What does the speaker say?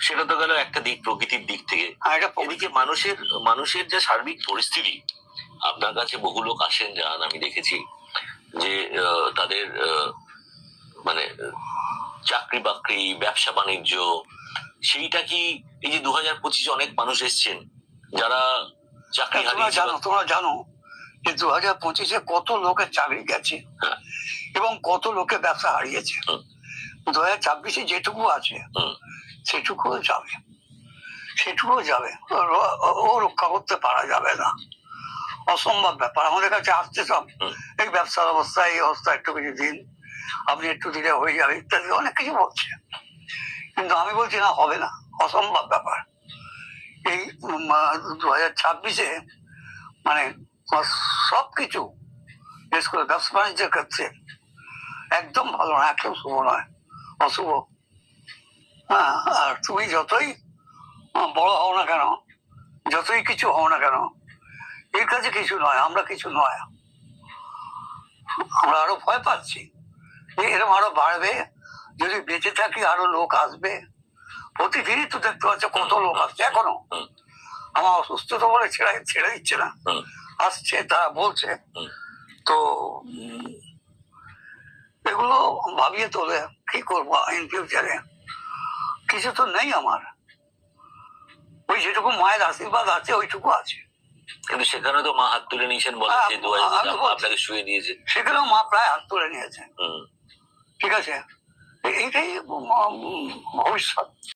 সেটা তো গেল একটা দিক, প্রকৃতির দিক থেকে। এদিকে মানুষের যে সার্বিক পরিস্থিতি, আপনার কাছে বহু লোক আসেন যান, আমি দেখেছি যে তাদের মানে চাকরি বাকরি, ব্যবসা বাণিজ্য, সেইটা কি এই যে 2025 অনেক মানুষ এসছেন যারা চাকরি হারিয়েছে। তোমরা জানো যে 2025 কত লোকের চাকরি গেছে এবং কত লোকের ব্যবসা হারিয়েছে। 2026 যেটুকু আছে সেটুকু যাবে, ও রক্ষা করতে পারা যাবে না, অসম্ভব ব্যাপার। আমাদের কাছে আসছে সব এই ব্যবসার অবস্থা, এই অবস্থা, একটু কিছু দিন, আপনি একটু দিলে হয়ে যাবে ইত্যাদি অনেক কিছু বলছে, কিন্তু আমি বলছি না, হবে না, অসম্ভব ব্যাপার। এই 2026 মানে সবকিছু বিশেষ করে ব্যবসা বাণিজ্যের ক্ষেত্রে একদম ভালো নয়, একদম শুভ নয়, অশুভ। হ্যাঁ, আর তুমি যতই বড় হও না কেন, যতই কিছু হও না কেন, এর কাছে কিছু নয়, আমরা কিছু নয়। আমরা আরো ভয় পাচ্ছি যে এরকম আরো বাড়বে, যদি বেঁচে থাকি আরো লোক আসবে। প্রতিদিনই তো দেখতে পাচ্ছে কত লোক আসছে, এখনো আমার অসুস্থতা বলে ছেড়ে দিচ্ছে না, আসছে, তারা বলছে। তো এগুলো ভাবিয়ে তোলে কি করবো ইন ফিউচারে। কিছু তো নেই আমার, ওই যেটুকু মায়ের আশীর্বাদ আছে ওইটুকু আছে। কিন্তু সেখানে তো মা হাত তুলে নিয়েছেন, বলে যে 2000 আপনাকে শুয়ে দিয়েছে, সেখানেও মা প্রায় হাত তুলে নিয়েছে। ঠিক আছে, এইটাই ভবিষ্যৎ।